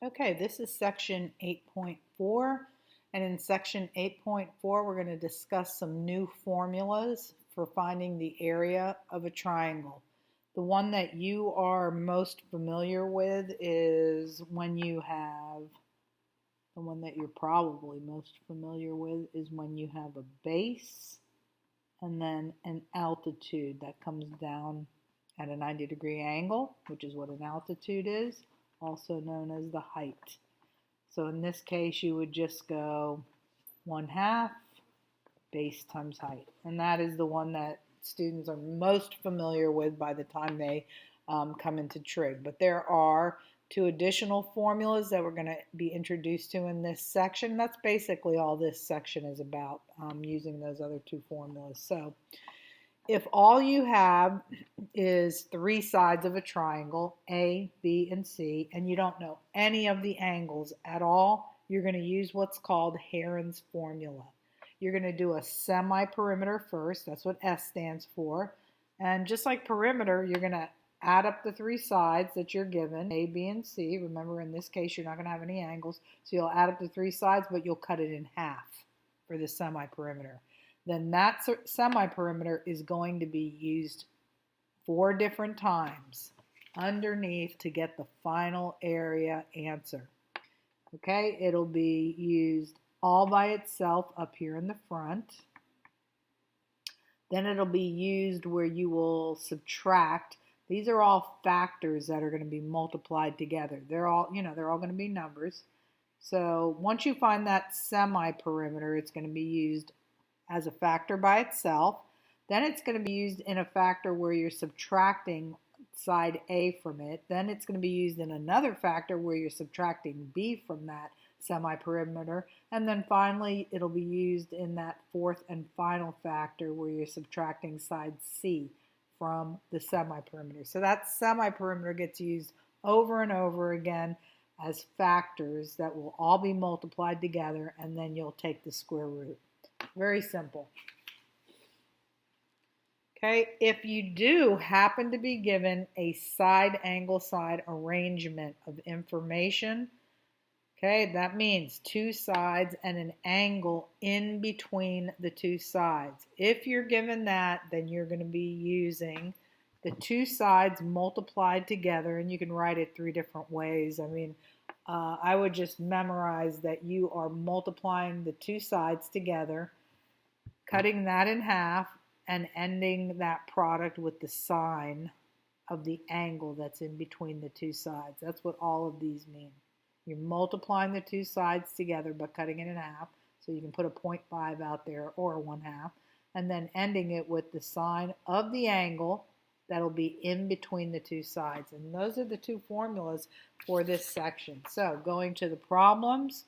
Okay, this is section 8.4, and in section 8.4 we're going to discuss some new formulas for finding the area of a triangle. The one that you are most familiar with is when you have, the one that you're probably most familiar with is when you have a base and then an altitude that comes down at a 90-degree angle, which is what an altitude is, also known as the height. So in this case, you would just go 1/2 base times height. And that is the one that students are most familiar with by the time they come into trig. But there are two additional formulas that we're going to be introduced to in this section. That's basically all this section is about, using those other two formulas. So if all you have is three sides of a triangle, A, B, and C, and you don't know any of the angles at all, you're going to use what's called Heron's formula. You're going to do a semi-perimeter first. That's what S stands for. And just like perimeter, you're going to add up the three sides that you're given, A, B, and C. Remember, in this case, you're not going to have any angles. So you'll add up the three sides, but you'll cut it in half for the semi-perimeter. Then that semi-perimeter is going to be used 4 different times underneath to get the final area answer. Okay, it'll be used all by itself up here in the front. Then it'll be used where you will subtract. These are all factors that are going to be multiplied together. They're all going to be numbers. So once you find that semi-perimeter, it's going to be used as a factor by itself. Then it's going to be used in a factor where you're subtracting side A from it. Then it's going to be used in another factor where you're subtracting B from that semi-perimeter. And then finally, it'll be used in that fourth and final factor where you're subtracting side C from the semi-perimeter. So that semi-perimeter gets used over and over again as factors that will all be multiplied together, and then you'll take the square root. Very simple. Okay, if you do happen to be given a side angle side arrangement of information, okay, that means two sides and an angle in between the two sides. If you're given that, then you're going to be using the two sides multiplied together, and you can write it 3 different ways. I mean, I would just memorize that you are multiplying the two sides together, cutting that in half, and ending that product with the sign of the angle that's in between the two sides. That's what all of these mean. You're multiplying the two sides together but cutting it in half, so you can put a 0.5 out there or a 1/2, and then ending it with the sign of the angle that'll be in between the two sides. And those are the two formulas for this section. So going to the problems,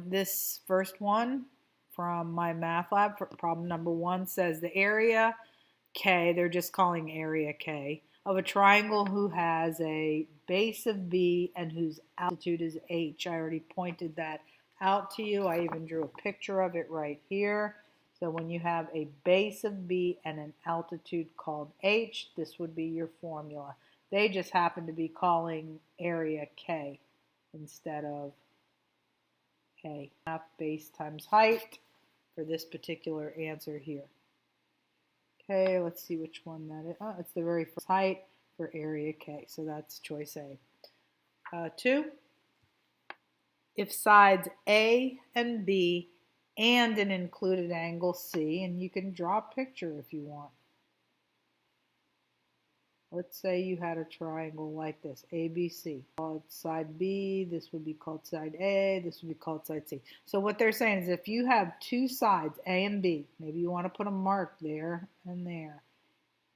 this first one from my math lab, problem number 1, says the area K, they're just calling area K, of a triangle who has a base of B and whose altitude is H. I already pointed that out to you. I even drew a picture of it right here. So when you have a base of B and an altitude called H, this would be your formula. They just happen to be calling area K instead of A. Half base times height for this particular answer here. Okay, let's see which one that is. Oh, it's the very first, height for area K. So that's choice A. 2, if sides A and B and an included angle C, and you can draw a picture if you want. Let's say you had a triangle like this, ABC. Called side B, this would be called side A, this would be called side C. So what they're saying is if you have two sides, A and B, maybe you want to put a mark there and there,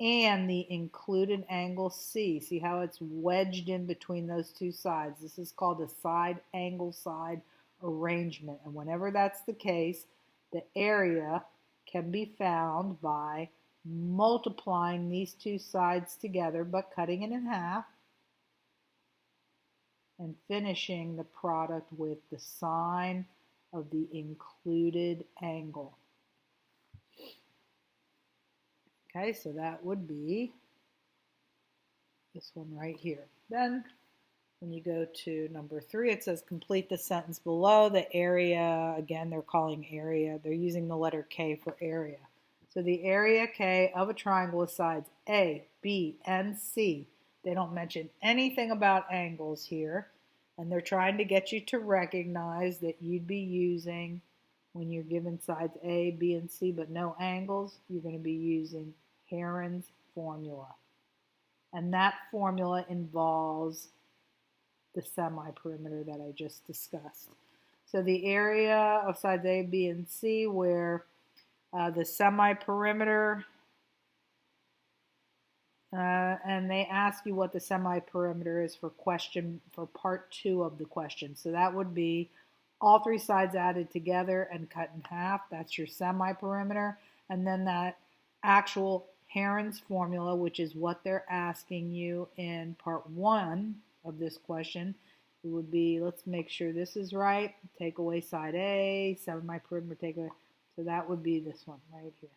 and the included angle C, see how it's wedged in between those two sides? This is called a side angle side arrangement. And whenever that's the case, the area can be found by multiplying these two sides together but cutting it in half and finishing the product with the sign of the included angle. Okay, so that would be this one right here. Then When you go to number 3, it says complete the sentence below. The area, again, they're calling area. They're using the letter K for area. So the area K of a triangle with sides A, B, and C. They don't mention anything about angles here. And they're trying to get you to recognize that you'd be using, when you're given sides A, B, and C, but no angles, you're going to be using Heron's formula. And that formula involves the semi-perimeter that I just discussed. So the area of sides A, B, and C where the semi-perimeter, and they ask you what the semi-perimeter is for part 2 of the question. So that would be all 3 sides added together and cut in half. That's your semi-perimeter. And then that actual Heron's formula, which is what they're asking you in part 1 of this question, it would be, let's make sure this is right, take away side A, semi-perimeter, take away, so that would be this one right here.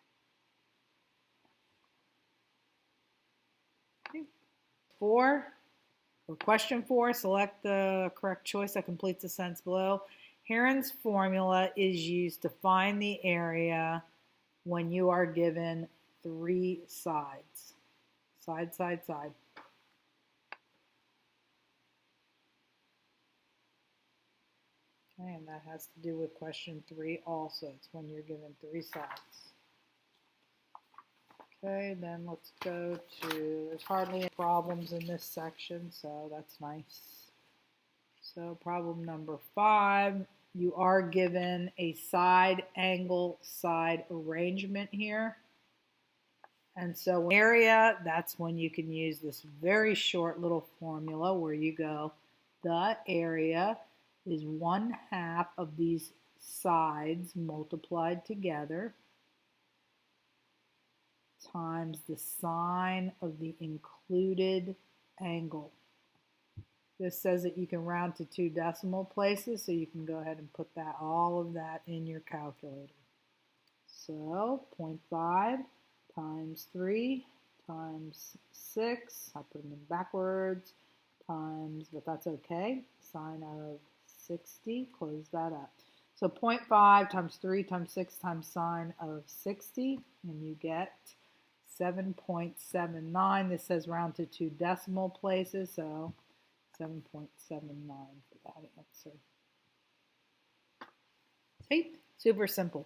Okay. For question 4, select the correct choice that completes the sentence below. Heron's formula is used to find the area when you are given 3 sides. Side, side, side. Okay, and that has to do with question 3 also. It's when you're given 3 sides. Okay, then let's go to, there's hardly any problems in this section, so that's nice. So problem number 5, you are given a side angle side arrangement here. And so area, that's when you can use this very short little formula where you go, the area is 1/2 of these sides multiplied together times the sine of the included angle. This says that you can round to 2 decimal places, so you can go ahead and put that, all of that in your calculator. So 0.5 times 3 times 6, I put them in backwards, times, but that's okay, sine of 60, close that up. So 0.5 times 3 times 6 times sine of 60, and you get 7.79. This says round to 2 decimal places, so 7.79 for that answer. See? Super simple.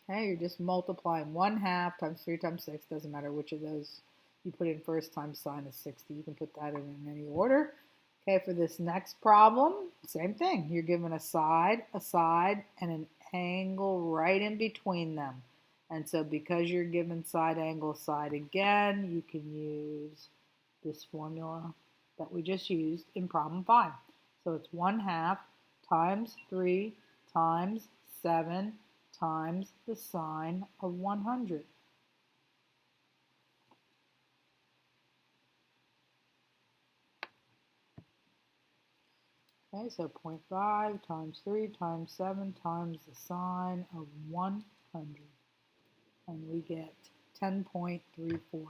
Okay, you're just multiplying 1/2 times 3 times 6, doesn't matter which of those you put in first, times sine of 60. You can put that in any order. Okay, for this next problem, same thing. You're given a side, and an angle right in between them. And so because you're given side, angle, side again, you can use this formula that we just used in problem 5. So it's 1/2 times 3 times 7 times the sine of 100. Okay, so 0.5 times 3 times 7 times the sine of 100. And we get 10.34.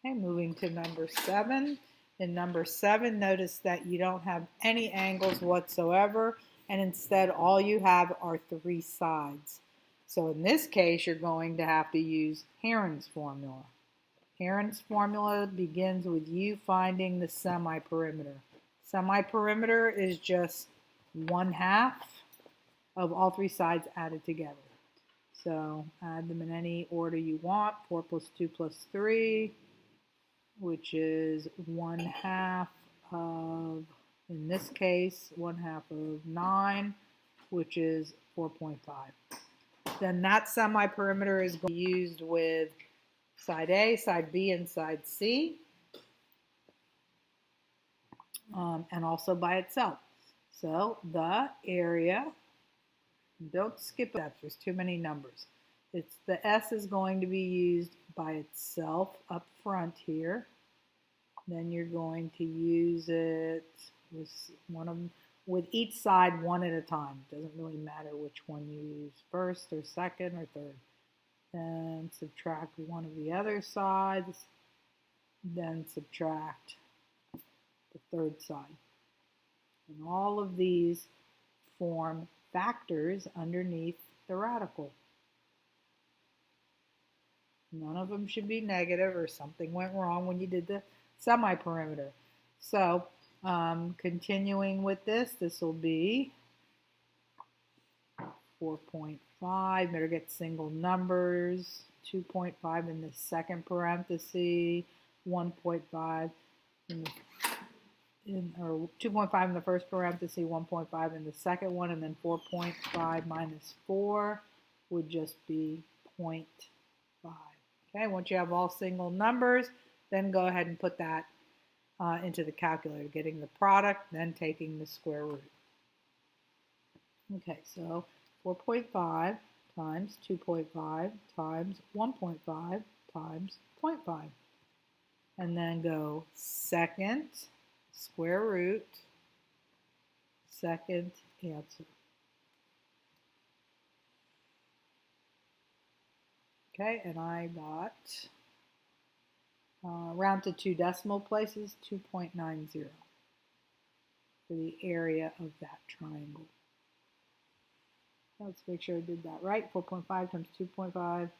Okay, moving to number 7. In number 7, notice that you don't have any angles whatsoever, and instead all you have are 3 sides. So in this case, you're going to have to use Heron's formula. Heron's formula begins with you finding the semi-perimeter. Semi-perimeter is just 1/2 of all 3 sides added together. So add them in any order you want. 4 plus 2 plus 3, which is 1/2 of, in this case, 1/2 of 9, which is 4.5. Then that semi-perimeter is going to be used with side A, side B, and side C, and also by itself. So the area, don't skip steps, there's too many numbers. It's the S is going to be used by itself up front here. Then you're going to use it with each side one at a time. It doesn't really matter which one you use first or second or third. then subtract one of the other sides, then subtract the third side. And all of these form factors underneath the radical. None of them should be negative or something went wrong when you did the semi-perimeter. So continuing with this, this will be 4.5. Better get single numbers. 2.5 in the second parenthesis, 1.5 or 2.5 in the first parenthesis, 1.5 in the second one, and then 4.5 minus 4 would just be 0.5. Okay, once you have all single numbers, then go ahead and put that into the calculator, getting the product, then taking the square root. Okay, so 4.5 times 2.5 times 1.5 times 0.5. And then go second square root, second answer. Okay, and I got, round to 2 decimal places, 2.90 for the area of that triangle. Let's make sure I did that right. 4.5 times 2.5,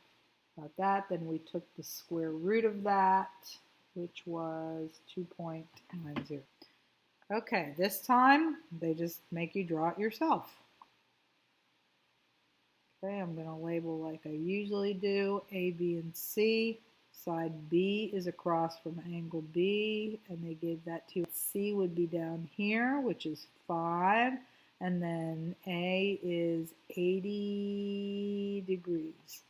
got that. Then we took the square root of that, which was 2.90. Okay, this time they just make you draw it yourself. Okay, I'm going to label like I usually do, A, B, and C. Side B is across from angle B, and they gave that to C would be down here, which is 5, and then A is 80 degrees.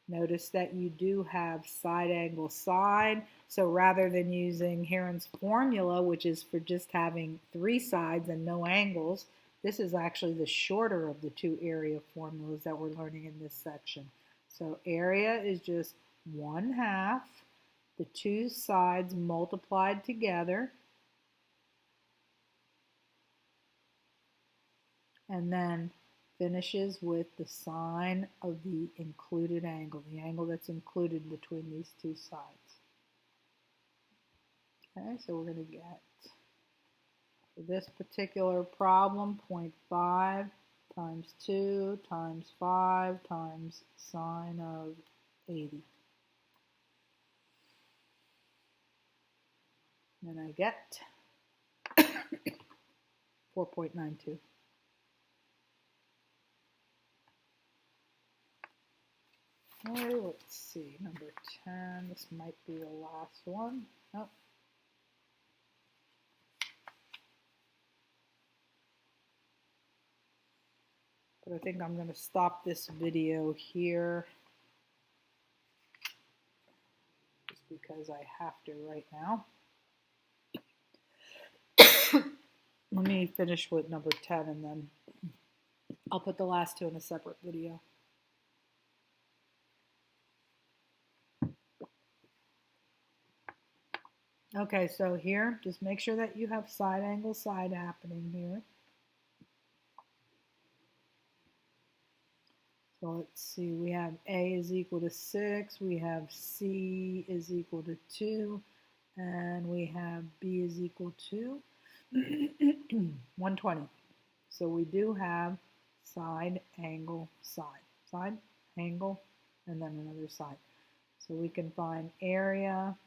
Notice that you do have side angle side, so rather than using Heron's formula, which is for just having 3 sides and no angles, this is actually the shorter of the 2 area formulas that we're learning in this section. So area is just 1/2 the 2 sides multiplied together, and then finishes with the sine of the included angle, the angle that's included between these 2 sides. Okay, so we're going to get, for this particular problem, 0.5 times 2 times 5 times sine of 80. And I get 4.92. Okay, let's see, number 10, this might be the last one. Nope. But I think I'm going to stop this video here just because I have to right now. Let me finish with number 10 and then I'll put the last 2 in a separate video. Okay, so here, just make sure that you have side angle side happening here. So let's see, we have A is equal to 6, we have C is equal to 2, and we have B is equal to 120. So we do have side, angle, side. Side, angle, and then another side. So we can find area.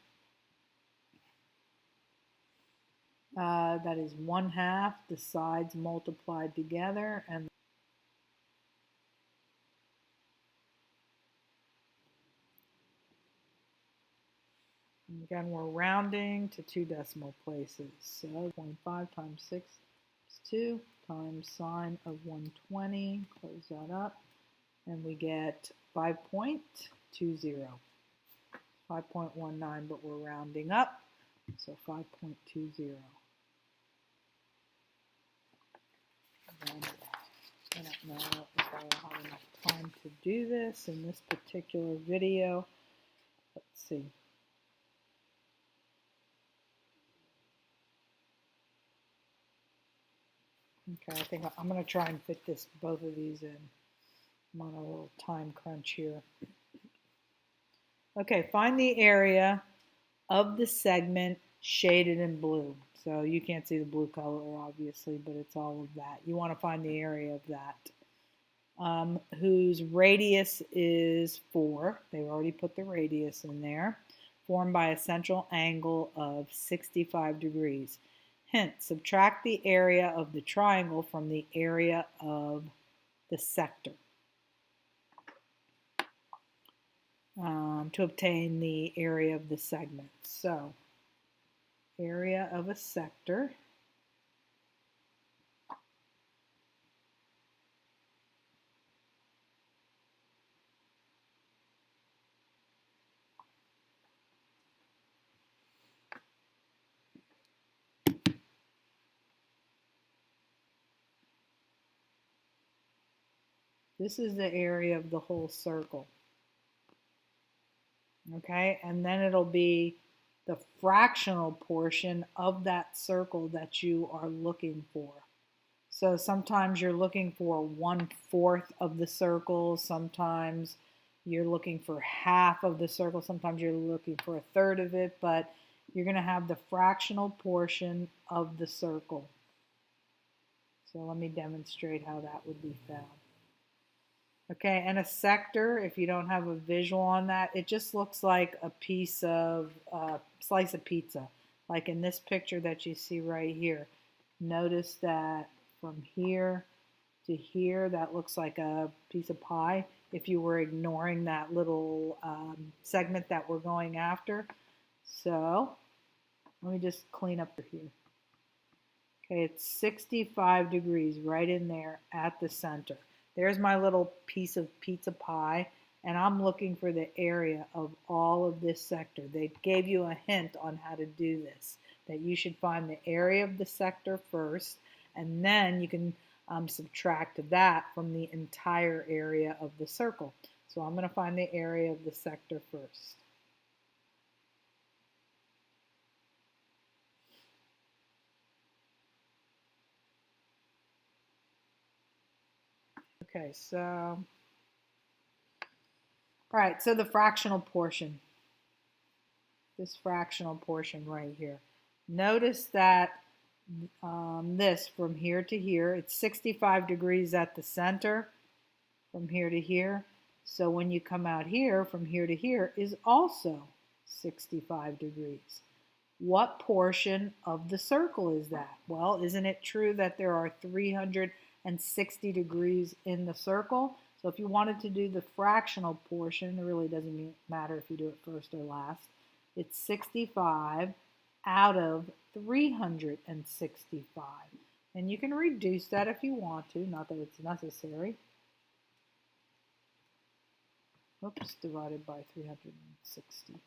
That is 1/2 the sides multiplied together, and again we're rounding to 2 decimal places. So 0.5 times 6 is 2 times sine of 120. Close that up, and we get 5.20. 5.19, but we're rounding up, so 5.20. I don't know if I will have enough time to do this in this particular video. Let's see. Okay, I think I'm going to try and fit both of these in. I'm on a little time crunch here. Okay, find the area of the segment shaded in blue. So you can't see the blue color, obviously, but it's all of that. You want to find the area of that. Whose radius is 4. They've already put the radius in there. Formed by a central angle of 65 degrees. Hint, subtract the area of the triangle from the area of the sector to obtain the area of the segment. So, area of a sector this is the area of the whole circle. Okay, and then it'll be the fractional portion of that circle that you are looking for. So sometimes you're looking for 1/4 of the circle, sometimes you're looking for half of the circle, sometimes you're looking for 1/3 of it, but you're going to have the fractional portion of the circle. So let me demonstrate how that would be found. Okay, and a sector, if you don't have a visual on that, it just looks like a piece of slice of pizza. Like in this picture that you see right here. Notice that from here to here, that looks like a piece of pie if you were ignoring that little segment that we're going after. So let me just clean up here. Okay, it's 65 degrees right in there at the center. There's my little piece of pizza pie, and I'm looking for the area of all of this sector. They gave you a hint on how to do this, that you should find the area of the sector first, and then you can subtract that from the entire area of the circle. So I'm going to find the area of the sector first. Okay, so, all right, so the fractional portion, this fractional portion right here. Notice that this from here to here, it's 65 degrees at the center from here to here. So when you come out here, from here to here is also 65 degrees. What portion of the circle is that? Well, isn't it true that there are 360 degrees in the circle? So if you wanted to do the fractional portion, it really doesn't matter if you do it first or last. It's 65 out of 365. And you can reduce that if you want to, not that it's necessary. Oops, divided by 360.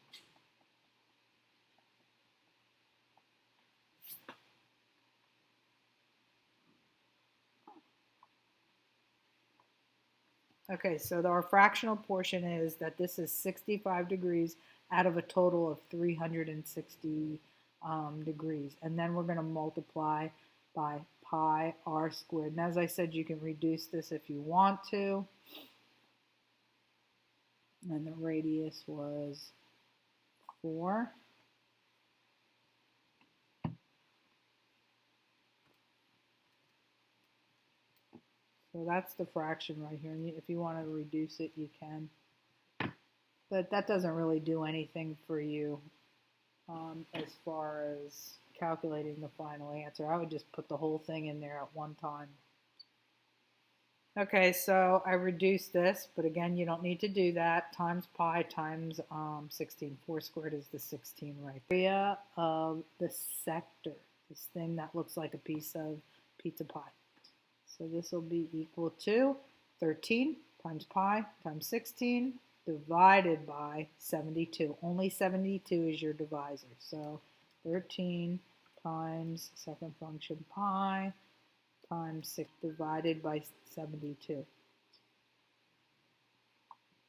Okay, so our fractional portion is that this is 65 degrees out of a total of 360 degrees. And then we're going to multiply by pi r squared. And as I said, you can reduce this if you want to. And the radius was 4. So that's the fraction right here. And if you want to reduce it, you can. But that doesn't really do anything for you as far as calculating the final answer. I would just put the whole thing in there at one time. Okay, so I reduced this, but again, you don't need to do that. Times pi times 16. 4 squared is the 16 right there. Area of the sector, this thing that looks like a piece of pizza pie. So this will be equal to 13 times pi times 16 divided by 72. Only 72 is your divisor. So 13 times second function pi times 6 divided by 72.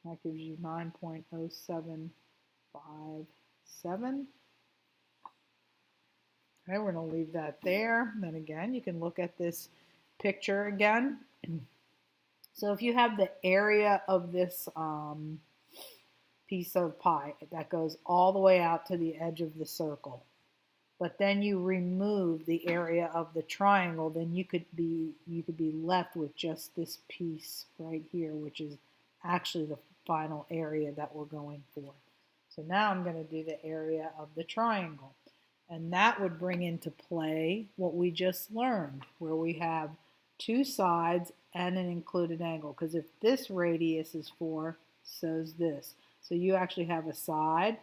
That gives you 9.0757. Okay, we're going to leave that there. Then again, you can look at this picture again. So if you have the area of this piece of pie that goes all the way out to the edge of the circle. But then you remove the area of the triangle, then you could be left with just this piece right here, which is actually the final area that we're going for. So now I'm going to do the area of the triangle. And that would bring into play what we just learned, where we have two sides and an included angle. Because if this radius is 4, so is this. So you actually have a side,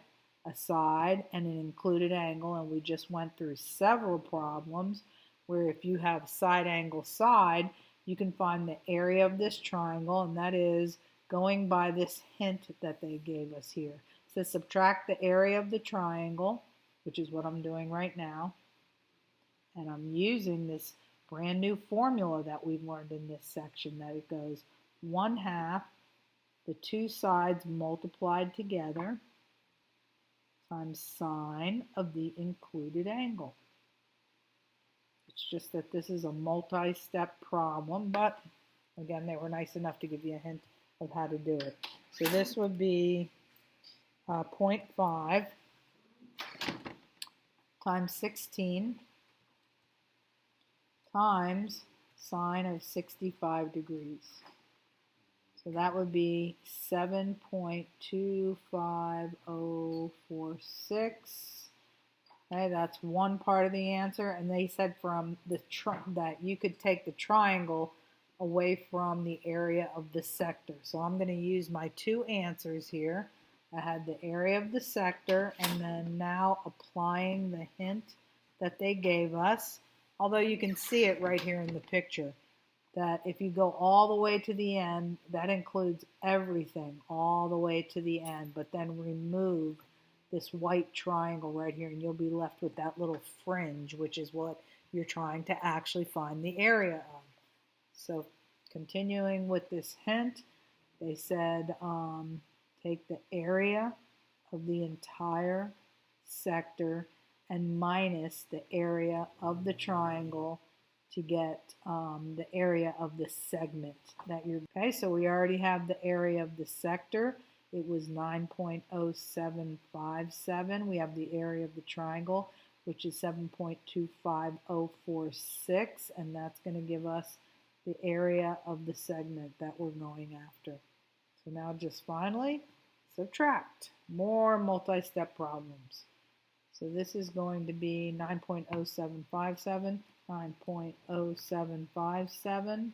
and an included angle. And we just went through several problems where if you have side angle side, you can find the area of this triangle, and that is going by this hint that they gave us here. So subtract the area of the triangle, which is what I'm doing right now. And I'm using this brand new formula that we've learned in this section, that it goes 1/2 the two sides multiplied together times sine of the included angle. It's just that this is a multi-step problem, but again, they were nice enough to give you a hint of how to do it. So this would be 0.5 times 16 times sine of 65 degrees. So that would be 7.25046. Okay, that's one part of the answer. And they said from the that you could take the triangle away from the area of the sector. So I'm going to use my two answers here. I had the area of the sector, and then now applying the hint that they gave us, although you can see it right here in the picture, that if you go all the way to the end, that includes everything all the way to the end, but then remove this white triangle right here, and you'll be left with that little fringe, which is what you're trying to actually find the area of. So continuing with this hint, they said take the area of the entire sector and minus the area of the triangle to get the area of the segment that you're. Okay, so we already have the area of the sector. It was 9.0757. We have the area of the triangle, which is 7.25046, and that's going to give us the area of the segment that we're going after. So now just finally subtract. More multi-step problems. So this is going to be 9.0757, 9.0757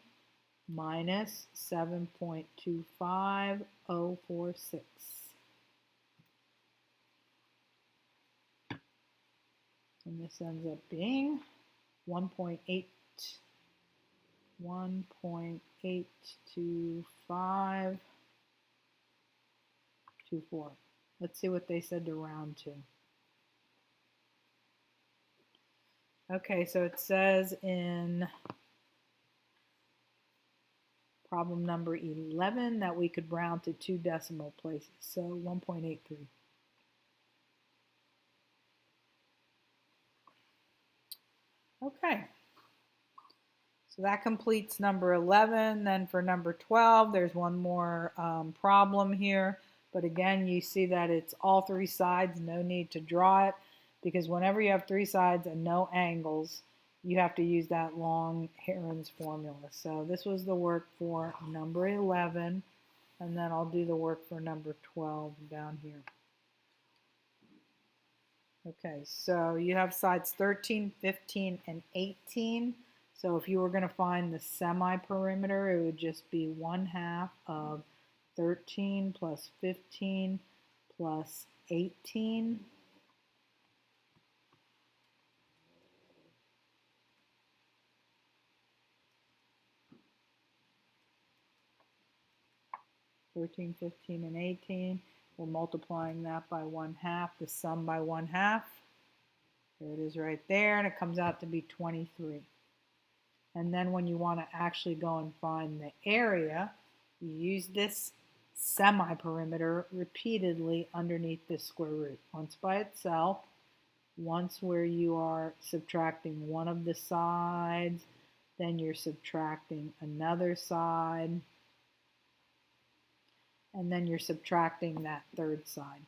minus 7.25046. And this ends up being 1.82524. Let's see what they said to round to. Okay, so it says in problem number 11 that we could round to 2 decimal places, so 1.83. Okay, so that completes number 11. Then for number 12, there's one more problem here, but again, you see that it's all 3 sides, no need to draw it, because whenever you have 3 sides and no angles, you have to use that long Heron's formula. So this was the work for number 11, and then I'll do the work for number 12 down here. Okay, so you have sides 13, 15, and 18. So if you were going to find the semi-perimeter, it would just be 1/2 of 13 plus 15 plus 18. (13, 15, and 18). We're multiplying that by 1/2, the sum by 1/2. There it is right there, and it comes out to be 23. And then when you want to actually go and find the area, you use this semi-perimeter repeatedly underneath this square root. Once by itself, once where you are subtracting one of the sides, then you're subtracting another side. and then you're subtracting that third side.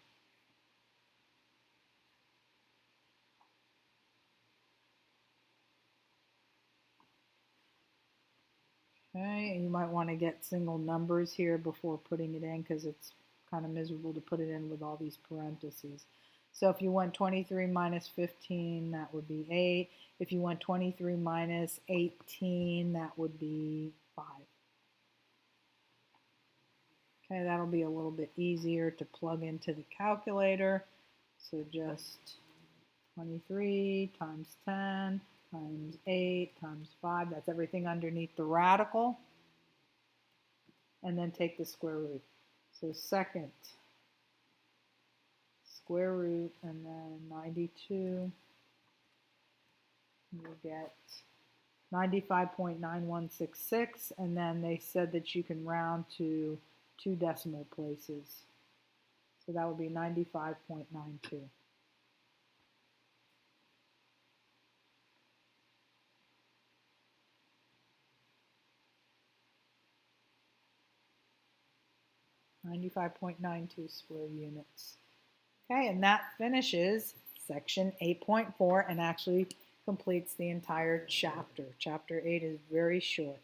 Okay, and you might want to get single numbers here before putting it in because it's kind of miserable to put it in with all these parentheses. So if you went 23 minus 15, that would be 8. If you went 23 minus 18, that would be 5. Okay, that'll be a little bit easier to plug into the calculator. So just 23 times 10 times 8 times 5, that's everything underneath the radical. And then take the square root. So second square root and then 92, you'll get 95.9166, and then they said that you can round to 2 decimal places. So that would be 95.92. square units. Okay, and that finishes section 8.4 and actually completes the entire chapter. Chapter 8 is very short.